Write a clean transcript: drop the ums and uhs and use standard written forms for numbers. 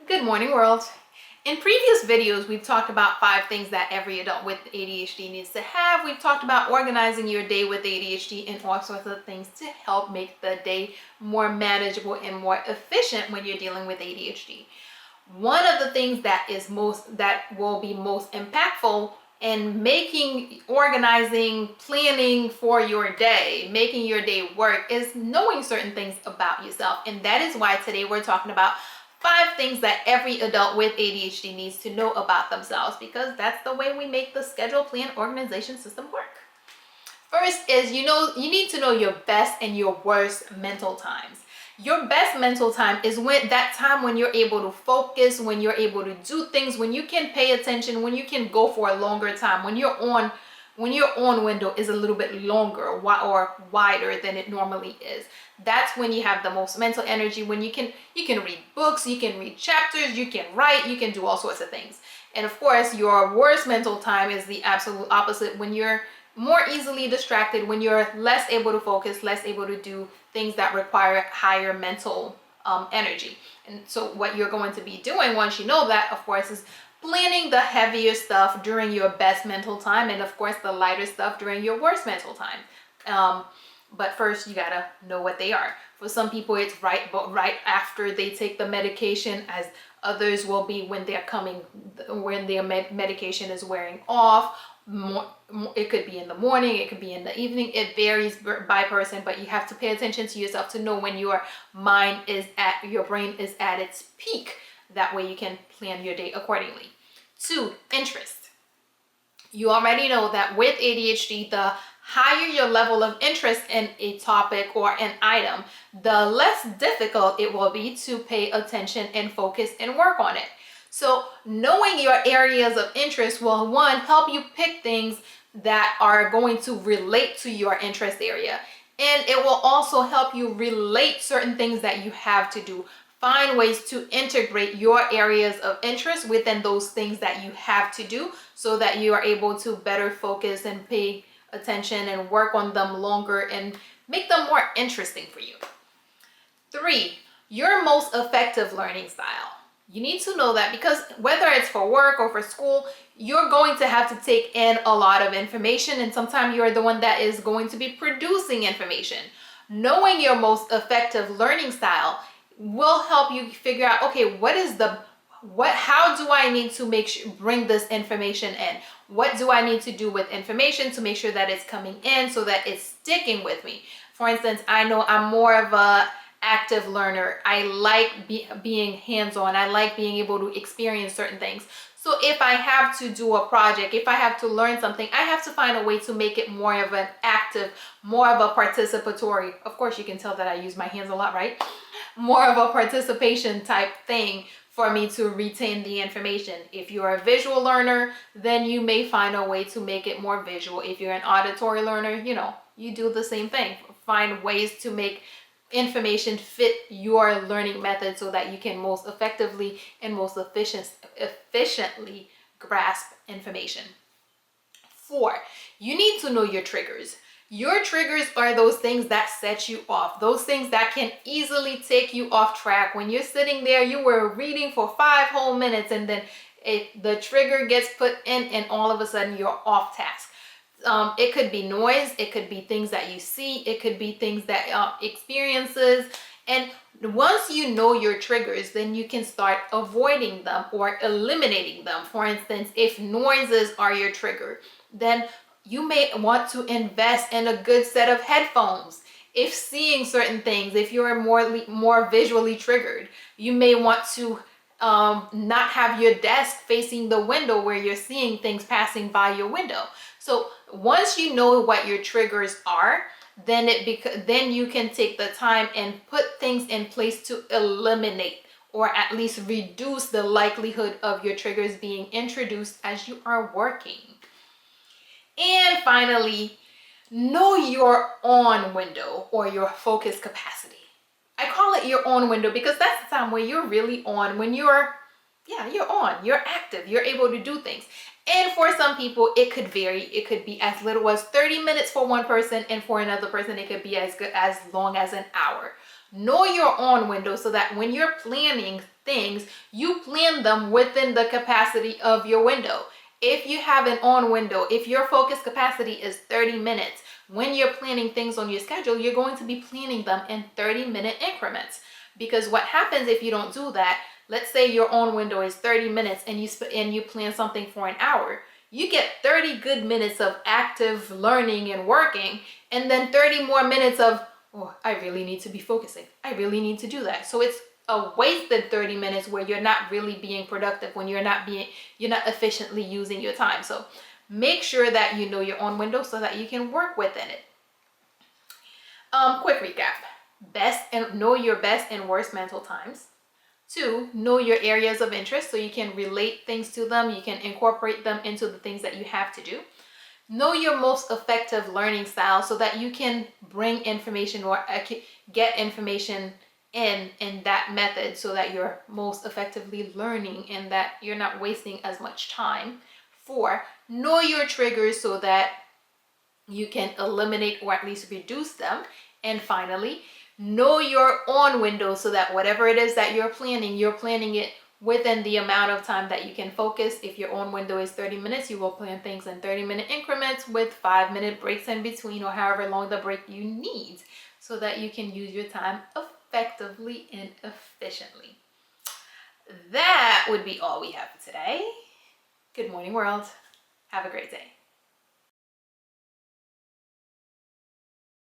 Good morning, world. In previous videos, we've talked about 5 things that every adult with ADHD needs to have. We've talked about organizing your day with ADHD and all sorts of things to help make the day more manageable and more efficient when you're dealing with ADHD. One of the things that will be most impactful in organizing, planning for your day, making your day work is knowing certain things about yourself. And that is why today we're talking about 5 things that every adult with ADHD needs to know about themselves, because that's the way we make the schedule, plan, organization system work. First is you need to know your best and your worst mental times. Your best mental time is that time when you're able to focus, when you're able to do things, when you can pay attention, when you can go for a longer time, when your on window is a little bit longer or wider than it normally is. That's when you have the most mental energy, when you can read books, you can read chapters, you can write, you can do all sorts of things. And of course, your worst mental time is the absolute opposite, when you're more easily distracted, when you're less able to focus, less able to do things that require higher mental energy. And so what you're going to be doing once you know that, of course, is planning the heavier stuff during your best mental time, and of course the lighter stuff during your worst mental time. But first you gotta know what they are. For some people it's right after they take the medication, as others will be when their medication is wearing off. It could be in the morning, it could be in the evening. It varies by person, but you have to pay attention to yourself to know when your brain is at its peak. That way you can plan your day accordingly. 2, interest. You already know that with ADHD, the higher your level of interest in a topic or an item, the less difficult it will be to pay attention and focus and work on it. So knowing your areas of interest will, one, help you pick things that are going to relate to your interest area. And it will also help you relate certain things that you have to do. Find ways to integrate your areas of interest within those things that you have to do, so that you are able to better focus and pay attention and work on them longer and make them more interesting for you. 3, your most effective learning style. You need to know that, because whether it's for work or for school, you're going to have to take in a lot of information, and sometimes you're the one that is going to be producing information. Knowing your most effective learning style will help you figure out, okay, how do I need to bring this information in? What do I need to do with information to make sure that it's coming in so that it's sticking with me? For instance, I know I'm more of a active learner. I like being hands-on. I like being able to experience certain things. So if I have to do a project, if I have to learn something, I have to find a way to make it more of an active, more of a participatory. Of course, you can tell that I use my hands a lot, right? More of a participation type thing for me to retain the information. If you're a visual learner, then you may find a way to make it more visual. If you're an auditory learner, you do the same thing. Find ways to make information fit your learning method so that you can most effectively and most efficiently grasp information. 4, you need to know your triggers. Your triggers are those things that set you off, those things that can easily take you off track. When you're sitting there, you were reading for 5 whole minutes, and then the trigger gets put in, and all of a sudden you're off task. It could be noise, it could be things that you see, it could be things that experiences. And once you know your triggers, then you can start avoiding them or eliminating them. For instance, if noises are your trigger, then you may want to invest in a good set of headphones. If seeing certain things, if you're more visually triggered, you may want to not have your desk facing the window where you're seeing things passing by your window. So once you know what your triggers are, then you can take the time and put things in place to eliminate, or at least reduce the likelihood of your triggers being introduced as you are working. And finally, know your on window or your focus capacity. I call it your on window because that's the time where you're really on, when you're on, you're active, you're able to do things. And for some people, it could vary. It could be as little as 30 minutes for one person, and for another person, it could be as long as an hour. Know your on window so that when you're planning things, you plan them within the capacity of your window. If you have an on window, if your focus capacity is 30 minutes, when you're planning things on your schedule, you're going to be planning them in 30-minute increments. Because what happens if you don't do that, let's say your on window is 30 minutes and you plan something for an hour, you get 30 good minutes of active learning and working, and then 30 more minutes of, oh, I really need to be focusing. I really need to do that. So it's a wasted 30 minutes where you're not really being productive, when you're not efficiently using your time. So make sure that you know your on window so that you can work within it. Quick recap. Know your best and worst mental times. 2, know your areas of interest so you can relate things to them. You can incorporate them into the things that you have to do. Know your most effective learning style so that you can bring information or get information in that method so that you're most effectively learning and that you're not wasting as much time. 4, know your triggers so that you can eliminate or at least reduce them. And finally, know your on window so that whatever it is that you're planning it within the amount of time that you can focus. If your on window is 30 minutes, you will plan things in 30-minute increments with 5-minute breaks in between, or however long the break you need, so that you can use your time effectively and efficiently. That would be all we have for today. Good morning, world. Have a great day.